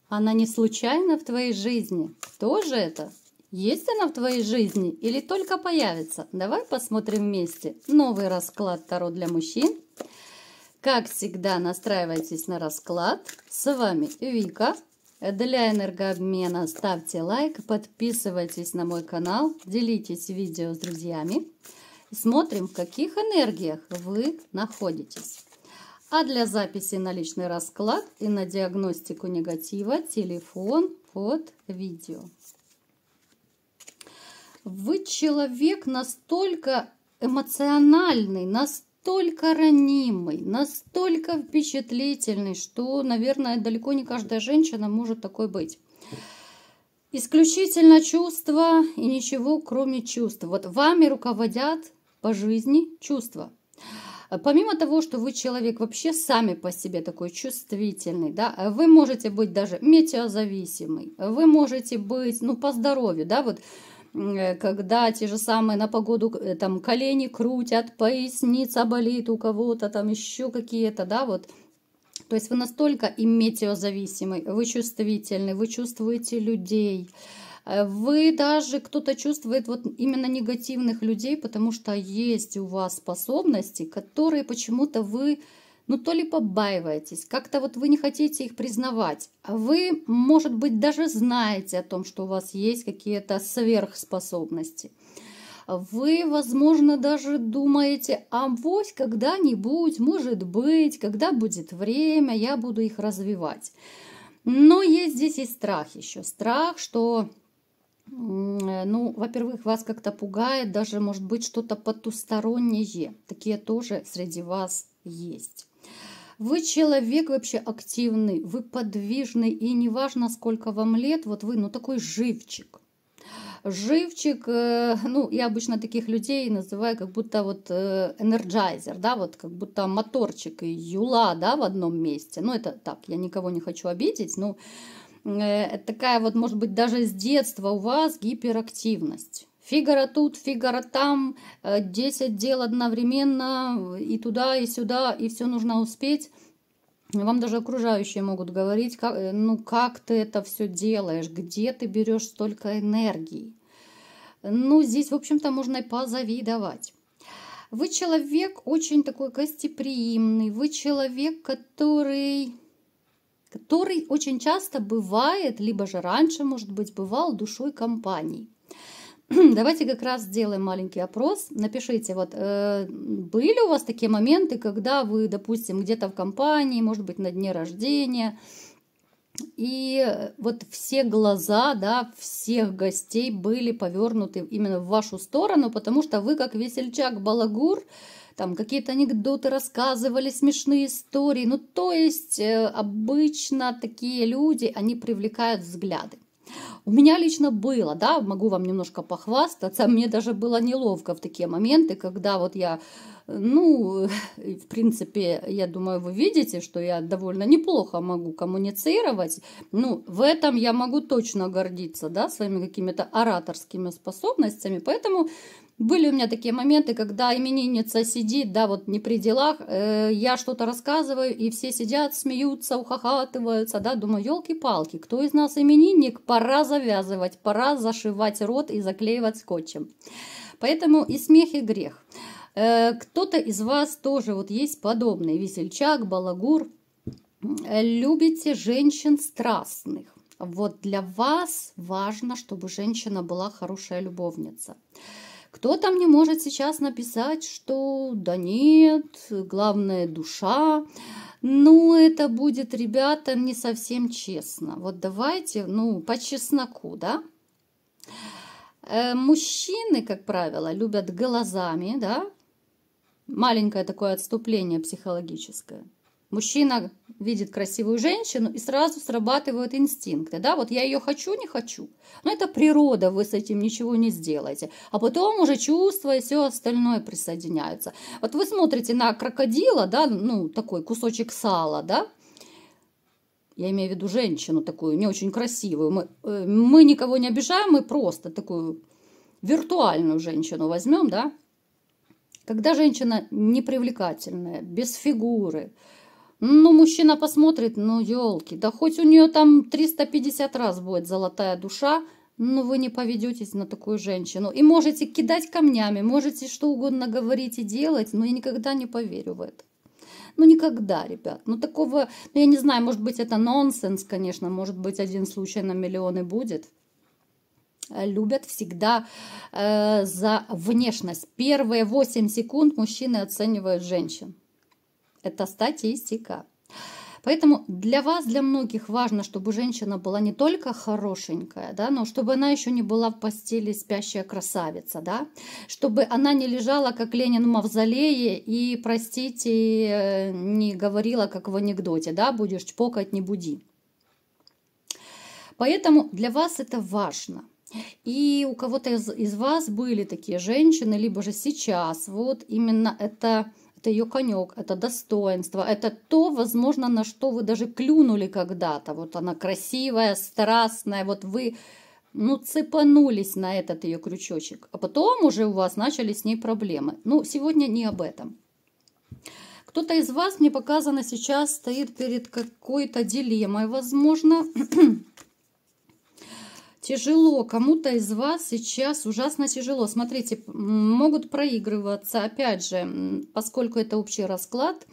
Она не случайно в твоей жизни. Кто же это? Есть она в твоей жизни или только появится? Давай посмотрим вместе новый расклад Таро для мужчин. Как всегда, настраивайтесь на расклад. С вами Вика. Для энергообмена ставьте лайк, подписывайтесь на мой канал, делитесь видео с друзьями. Смотрим, в каких энергиях вы находитесь. А для записи на личный расклад и на диагностику негатива телефон под видео. Вы человек настолько эмоциональный, настолько ранимый, настолько впечатлительный, что, наверное, далеко не каждая женщина может такой быть. Исключительно чувства и ничего, кроме чувств. Вот вами руководят по жизни чувства. Помимо того, что вы человек вообще сами по себе такой чувствительный, да, вы можете быть даже метеозависимый, вы можете быть, ну, по здоровью, да, вот, когда те же самые на погоду там колени крутят, поясница болит у кого-то, там еще какие-то, да, вот. То есть вы настолько и метеозависимый, вы чувствительный, вы чувствуете людей. Вы даже, кто-то чувствует вот именно негативных людей, потому что есть у вас способности, которые почему-то вы, ну, то ли побаиваетесь, как-то вот вы не хотите их признавать. А вы, может быть, даже знаете о том, что у вас есть какие-то сверхспособности. Вы, возможно, даже думаете, авось когда-нибудь, может быть, когда будет время, я буду их развивать. Но есть здесь и страх еще. Страх, что... Ну, во-первых, вас как-то пугает, даже, может быть, что-то потустороннее. Такие тоже среди вас есть. Вы человек вообще активный, вы подвижный, и неважно, сколько вам лет, вот вы, ну, такой живчик. Живчик, ну, я обычно таких людей называю как будто вот энерджайзер, да, вот как будто моторчик и юла, да, в одном месте. Ну, это так, я никого не хочу обидеть, но... Такая вот, может быть, даже с детства у вас гиперактивность. Фигаро тут, фигаро там, 10 дел одновременно, и туда, и сюда, и все нужно успеть. Вам даже окружающие могут говорить, ну как ты это все делаешь, где ты берешь столько энергии. Ну, здесь, в общем-то, можно и позавидовать. Вы человек очень такой гостеприимный, вы человек, который очень часто бывает, либо же раньше, может быть, бывал душой компании. Давайте как раз сделаем маленький опрос. Напишите, вот были у вас такие моменты, когда вы, допустим, где-то в компании, может быть, на дне рождения, и вот все глаза, да, всех гостей были повернуты именно в вашу сторону, потому что вы, как весельчак-балагур, там какие-то анекдоты рассказывали, смешные истории. Ну, то есть обычно такие люди, они привлекают взгляды. У меня лично было, да, могу вам немножко похвастаться, мне даже было неловко в такие моменты, когда вот я, ну, в принципе, я думаю, вы видите, что я довольно неплохо могу коммуницировать, ну, в этом я могу точно гордиться, да, своими какими-то ораторскими способностями, поэтому... Были у меня такие моменты, когда именинница сидит, да, вот не при делах, я что-то рассказываю, и все сидят, смеются, ухахатываются, да, думаю, елки-палки, кто из нас именинник, пора завязывать, пора зашивать рот и заклеивать скотчем. Поэтому и смех, и грех. Кто-то из вас тоже вот есть подобный, весельчак, балагур, любите женщин страстных. Вот для вас важно, чтобы женщина была хорошая любовница. Кто-то мне может сейчас написать, что да нет, главное душа. Ну, это будет, ребята, не совсем честно. Вот давайте, ну, по чесноку, да. Мужчины, как правило, любят глазами, да. Маленькое такое отступление психологическое. Мужчина видит красивую женщину и сразу срабатывают инстинкты. Да? Вот я ее хочу, не хочу. Но это природа, вы с этим ничего не сделаете. А потом уже чувства и все остальное присоединяются. Вот вы смотрите на крокодила, да, ну, такой кусочек сала, да. Я имею в виду женщину такую, не очень красивую. Мы никого не обижаем, мы просто такую виртуальную женщину возьмем, да. Когда женщина непривлекательная, без фигуры, Ну, мужчина посмотрит, ну, елки, да хоть у нее там 350 раз будет золотая душа, но вы не поведетесь на такую женщину. И можете кидать камнями, можете что угодно говорить и делать, но я никогда не поверю в это. Ну, никогда, ребят. Ну, такого, ну, я не знаю, может быть, это нонсенс, конечно, может быть, один случай на миллион и будет. Любят всегда за внешность. Первые 8 секунд мужчины оценивают женщин. Это статистика. Поэтому для вас, для многих важно, чтобы женщина была не только хорошенькая, да, но чтобы она еще не была в постели спящая красавица, да, чтобы она не лежала, как Ленин в мавзолее, и, простите, не говорила, как в анекдоте, да, будешь чпокать, не буди. Поэтому для вас это важно. И у кого-то из вас были такие женщины, либо же сейчас, вот именно это ее конек, это достоинство, это то, возможно, на что вы даже клюнули когда-то. Вот она красивая, страстная, вот вы, ну, цепанулись на этот ее крючочек, а потом уже у вас начались с ней проблемы. Ну, сегодня не об этом. Кто-то из вас, мне показано, сейчас стоит перед какой-то дилеммой, возможно. Тяжело, кому-то из вас сейчас ужасно тяжело. Смотрите, могут проигрываться, опять же, поскольку это общий расклад,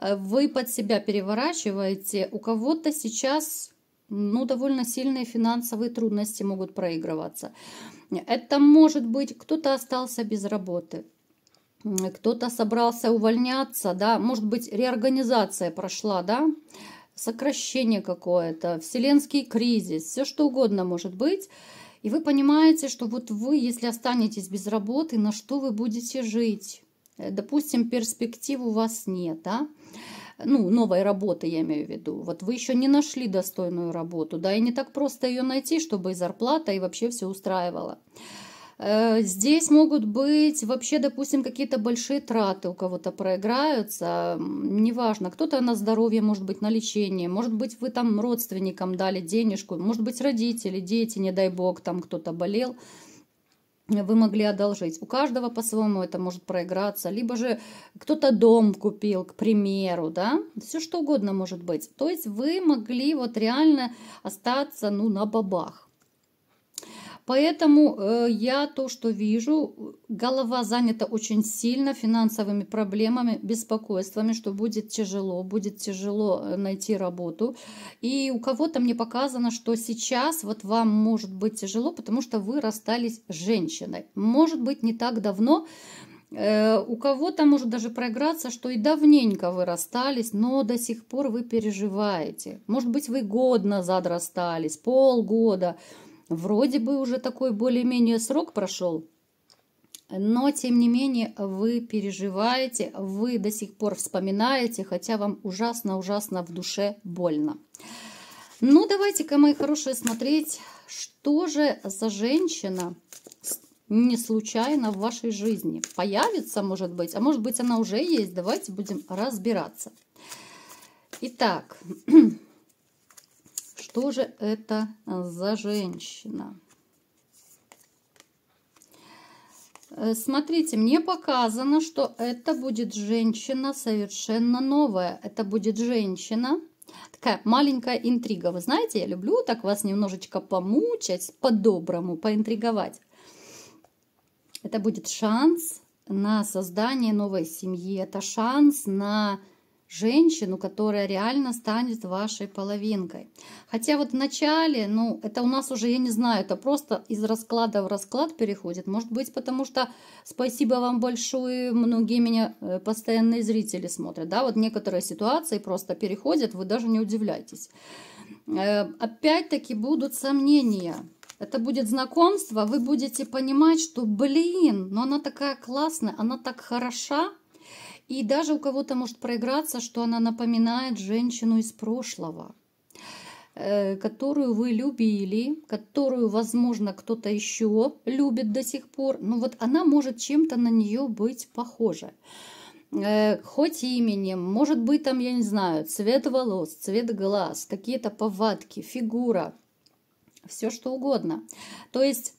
вы под себя переворачиваете. У кого-то сейчас, ну, довольно сильные финансовые трудности могут проигрываться. Это может быть, кто-то остался без работы, кто-то собрался увольняться, да, может быть, реорганизация прошла, да, сокращение какое-то, вселенский кризис, все что угодно может быть. И вы понимаете, что вот вы, если останетесь без работы, на что вы будете жить? Допустим, перспектив у вас нет, да? Ну, новой работы я имею в виду. Вот вы еще не нашли достойную работу, да, и не так просто ее найти, чтобы и зарплата, и вообще все устраивало. Здесь могут быть вообще, допустим, какие-то большие траты у кого-то проиграются, неважно, кто-то на здоровье, может быть, на лечение, может быть, вы там родственникам дали денежку, может быть, родители, дети, не дай бог, там кто-то болел, вы могли одолжить. У каждого по-своему это может проиграться, либо же кто-то дом купил, к примеру, да, все что угодно может быть. То есть вы могли вот реально остаться, ну, на бабах. Поэтому я то, что вижу, голова занята очень сильно финансовыми проблемами, беспокойствами, что будет тяжело найти работу. И у кого-то мне показано, что сейчас вот вам может быть тяжело, потому что вы расстались с женщиной. Может быть, не так давно. У кого-то может даже проиграться, что и давненько вы расстались, но до сих пор вы переживаете. Может быть, вы год назад расстались, полгода. Вроде бы уже такой более-менее срок прошел, но тем не менее вы переживаете, вы до сих пор вспоминаете, хотя вам ужасно-ужасно в душе больно. Ну, давайте-ка, мои хорошие, смотреть, что же за женщина не случайно в вашей жизни появится, может быть, а может быть она уже есть. Давайте будем разбираться. Итак, что же это за женщина? Смотрите, мне показано, что это будет женщина совершенно новая. Это будет женщина, такая маленькая интрига. Вы знаете, я люблю так вас немножечко помучать, по-доброму, поинтриговать. Это будет шанс на создание новой семьи. Это шанс на женщину, которая реально станет вашей половинкой. Хотя вот в начале, ну, это у нас уже, я не знаю, это просто из расклада в расклад переходит. Может быть, потому что, спасибо вам большое, многие меня постоянные зрители смотрят, да, вот некоторые ситуации просто переходят, вы даже не удивляйтесь. Опять-таки будут сомнения. Это будет знакомство, вы будете понимать, что, блин, ну она такая классная, она так хороша. И даже у кого-то может проиграться, что она напоминает женщину из прошлого, которую вы любили, которую, возможно, кто-то еще любит до сих пор. Ну вот она может чем-то на нее быть похожа. Хоть именем, может быть, там, я не знаю, цвет волос, цвет глаз, какие-то повадки, фигура, все что угодно. То есть,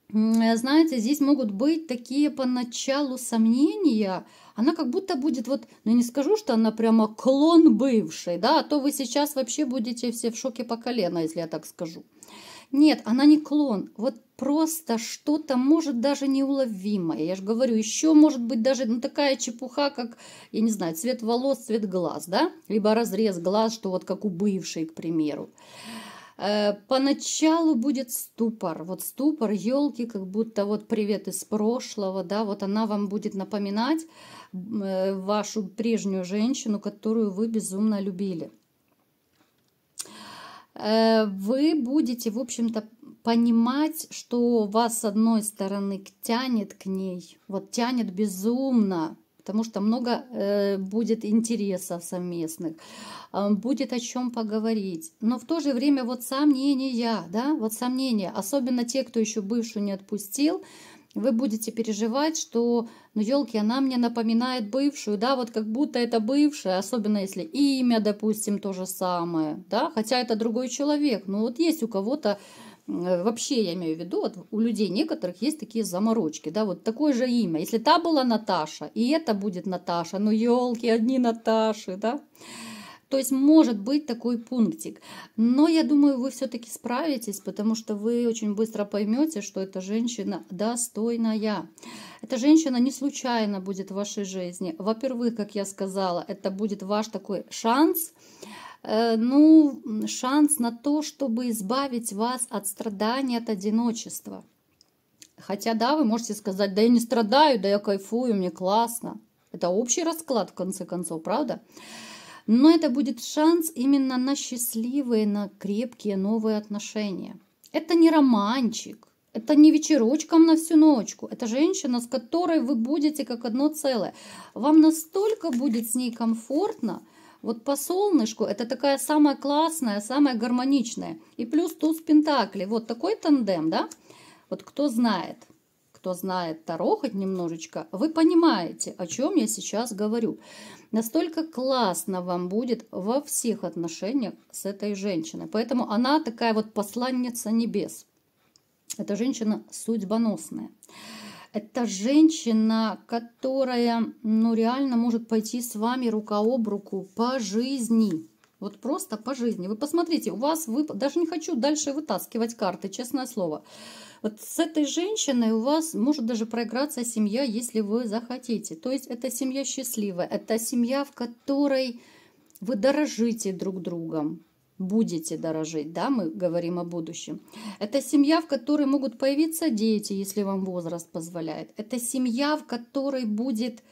знаете, здесь могут быть такие поначалу сомнения, она как будто будет вот, ну не скажу, что она прямо клон бывшей, да, а то вы сейчас вообще будете все в шоке по колено, если я так скажу. Нет, она не клон, вот просто что-то может даже неуловимое. Я же говорю, еще может быть даже ну, такая чепуха, как, я не знаю, цвет волос, цвет глаз, да, либо разрез глаз, что вот как у бывшей, к примеру. Поначалу будет ступор, вот ступор, елки, как будто вот привет из прошлого, да, вот она вам будет напоминать вашу прежнюю женщину, которую вы безумно любили. Вы будете, в общем-то, понимать, что вас с одной стороны тянет к ней, вот тянет безумно, потому что много будет интересов совместных, будет о чем поговорить. Но в то же время вот сомнения, да, вот сомнения, особенно те, кто еще бывшую не отпустил, вы будете переживать, что, ну, елки, она мне напоминает бывшую, да, вот как будто это бывшая, особенно если имя, допустим, то же самое, да, хотя это другой человек. Ну, вот есть у кого-то, вообще я имею в виду, вот у людей некоторых есть такие заморочки, да, вот такое же имя. Если та была Наташа, и это будет Наташа, ну, елки, одни Наташи, да. То есть может быть такой пунктик. Но я думаю, вы все-таки справитесь, потому что вы очень быстро поймете, что эта женщина достойная. Эта женщина не случайно будет в вашей жизни. Во-первых, как я сказала, это будет ваш такой шанс, ну, шанс на то, чтобы избавить вас от страданий, от одиночества. Хотя, да, вы можете сказать, да я не страдаю, да я кайфую, мне классно. Это общий расклад, в конце концов, правда? Но это будет шанс именно на счастливые, на крепкие новые отношения. Это не романчик, это не вечерочком на всю ночку. Это женщина, с которой вы будете как одно целое. Вам настолько будет с ней комфортно. Вот по солнышку это такая самая классная, самая гармоничная. И плюс туз пентаклей. Вот такой тандем, да? Вот кто знает Таро хоть немножечко, вы понимаете, о чем я сейчас говорю. Настолько классно вам будет во всех отношениях с этой женщиной. Поэтому она такая вот посланница небес. Это женщина судьбоносная. Это женщина, которая, ну, реально может пойти с вами рука об руку по жизни. Вот просто по жизни. Вы посмотрите, у вас, даже не хочу дальше вытаскивать карты, честное слово. Вот с этой женщиной у вас может даже проиграться семья, если вы захотите. То есть это семья счастливая, это семья, в которой вы дорожите друг другом, будете дорожить, да, мы говорим о будущем. Это семья, в которой могут появиться дети, если вам возраст позволяет. Это семья, в которой будет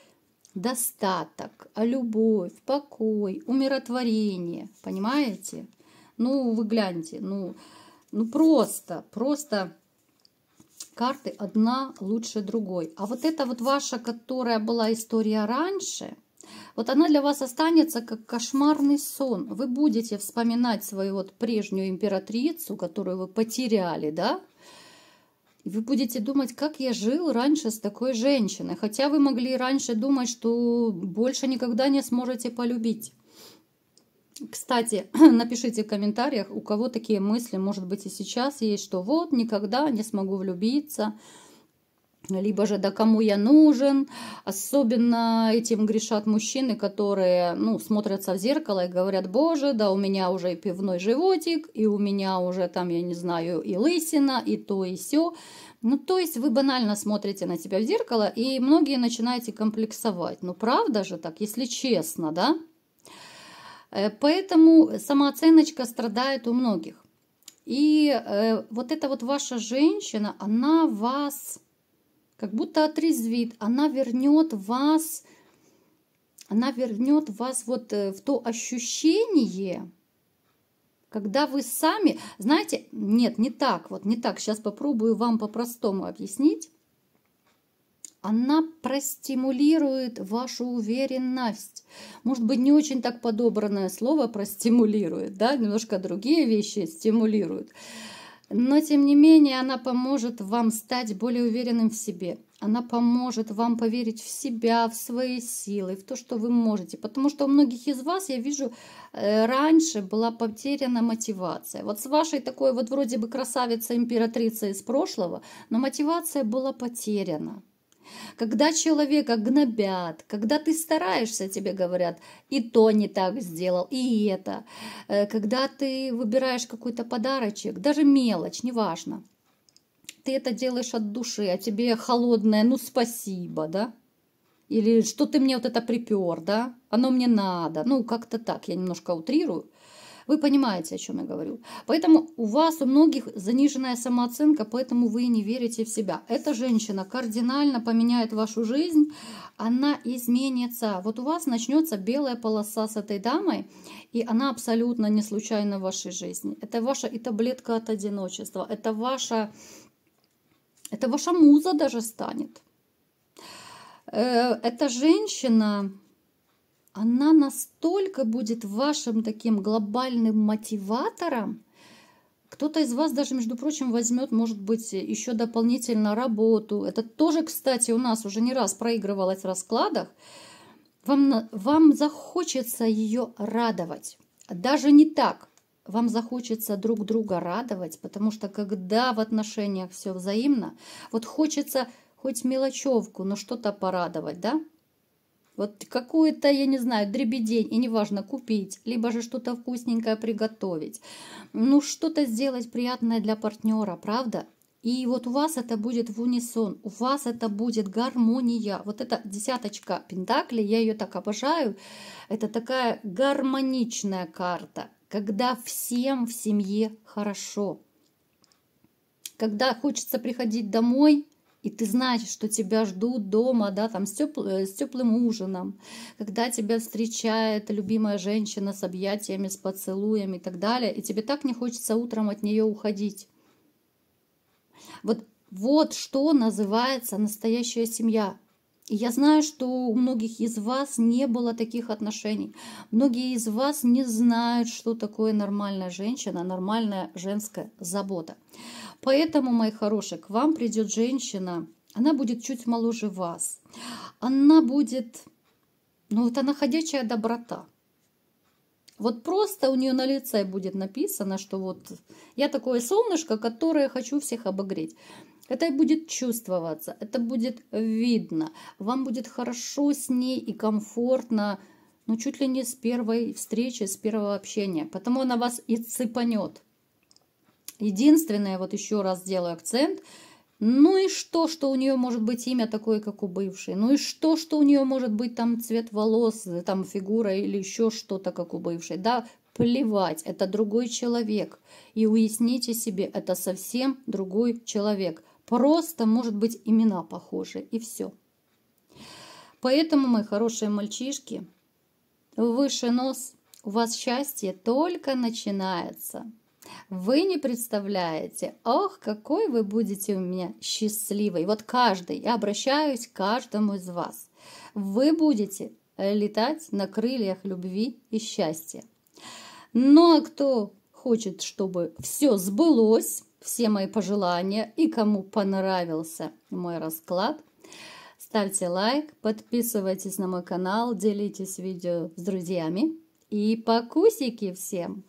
достаток, любовь, покой, умиротворение, понимаете? Ну, вы гляньте, ну просто карты одна лучше другой. А вот эта вот ваша, которая была история раньше, вот она для вас останется как кошмарный сон. Вы будете вспоминать свою вот прежнюю императрицу, которую вы потеряли, да? И вы будете думать, как я жил раньше с такой женщиной. Хотя вы могли раньше думать, что больше никогда не сможете полюбить. Кстати, напишите в комментариях, у кого такие мысли, может быть, и сейчас есть, что вот, никогда не смогу влюбиться, либо же, да кому я нужен. Особенно этим грешат мужчины, которые, ну, смотрятся в зеркало и говорят, боже, да у меня уже и пивной животик, и у меня уже там, я не знаю, и лысина, и то, и сё. Ну, то есть вы банально смотрите на себя в зеркало, и многие начинаете комплексовать. Ну, правда же так, если честно, да? Поэтому самооценочка страдает у многих. И вот эта вот ваша женщина, она вас как будто отрезвит, она вернет вас вот в то ощущение, когда вы сами, знаете, нет, не так, сейчас попробую вам по-простому объяснить. Она простимулирует вашу уверенность. Может быть, не очень так подобранное слово простимулирует, да, немножко другие вещи стимулируют. Но, тем не менее, она поможет вам стать более уверенным в себе. Она поможет вам поверить в себя, в свои силы, в то, что вы можете. Потому что у многих из вас, я вижу, раньше была потеряна мотивация. Вот с вашей такой вот вроде бы красавицей-императрицей из прошлого, но мотивация была потеряна. Когда человека гнобят, когда ты стараешься, тебе говорят, и то не так сделал, и это. Когда ты выбираешь какой-то подарочек, даже мелочь, неважно. Ты это делаешь от души, а тебе холодное, ну спасибо, да? Или что ты мне вот это припер, да? Оно мне надо. Ну, как-то так, я немножко утрирую. Вы понимаете, о чем я говорю. Поэтому у вас, у многих заниженная самооценка, поэтому вы не верите в себя. Эта женщина кардинально поменяет вашу жизнь, она изменится. Вот у вас начнется белая полоса с этой дамой, и она абсолютно не случайна в вашей жизни. Это ваша и таблетка от одиночества, это ваша муза даже станет. Эта женщина, она настолько будет вашим таким глобальным мотиватором. Кто-то из вас даже, между прочим, возьмет, может быть, еще дополнительно работу. Это тоже, кстати, у нас уже не раз проигрывалось в раскладах. Вам захочется ее радовать. Даже не так. Вам захочется друг друга радовать, потому что когда в отношениях все взаимно, вот хочется хоть мелочевку, но что-то порадовать, да? Вот какую-то, я не знаю, дребедень, и неважно, купить, либо же что-то вкусненькое приготовить. Ну, что-то сделать приятное для партнера, правда? И вот у вас это будет в унисон, у вас это будет гармония. Вот эта десяточка пентаклей, я ее так обожаю, это такая гармоничная карта, когда всем в семье хорошо. Когда хочется приходить домой, и ты знаешь, что тебя ждут дома, да, там с теплым ужином, когда тебя встречает любимая женщина с объятиями, с поцелуями и так далее, и тебе так не хочется утром от нее уходить. Вот что называется настоящая семья. И я знаю, что у многих из вас не было таких отношений. Многие из вас не знают, что такое нормальная женщина, нормальная женская забота. Поэтому, мои хорошие, к вам придет женщина, она будет чуть моложе вас. Она будет, ну вот она ходячая доброта. Вот просто у нее на лице будет написано, что вот я такое солнышко, которое хочу всех обогреть. Это будет чувствоваться, это будет видно. Вам будет хорошо с ней и комфортно, ну чуть ли не с первой встречи, с первого общения. Потому она вас и цепанет. Единственное, вот еще раз делаю акцент, ну и что у нее может быть имя такое, как у бывшей? Ну и что у нее может быть там цвет волос, там фигура или еще что-то, как у бывшей? Да, плевать, это другой человек. И уясните себе, это совсем другой человек. Просто, может быть, имена похожи, и все. Поэтому, мои хорошие мальчишки, выше нос, у вас счастье только начинается. Вы не представляете, ох, какой вы будете у меня счастливый. Вот каждый, я обращаюсь к каждому из вас. Вы будете летать на крыльях любви и счастья. Ну, а кто хочет, чтобы все сбылось, все мои пожелания, и кому понравился мой расклад, ставьте лайк, подписывайтесь на мой канал, делитесь видео с друзьями. И покусики всем!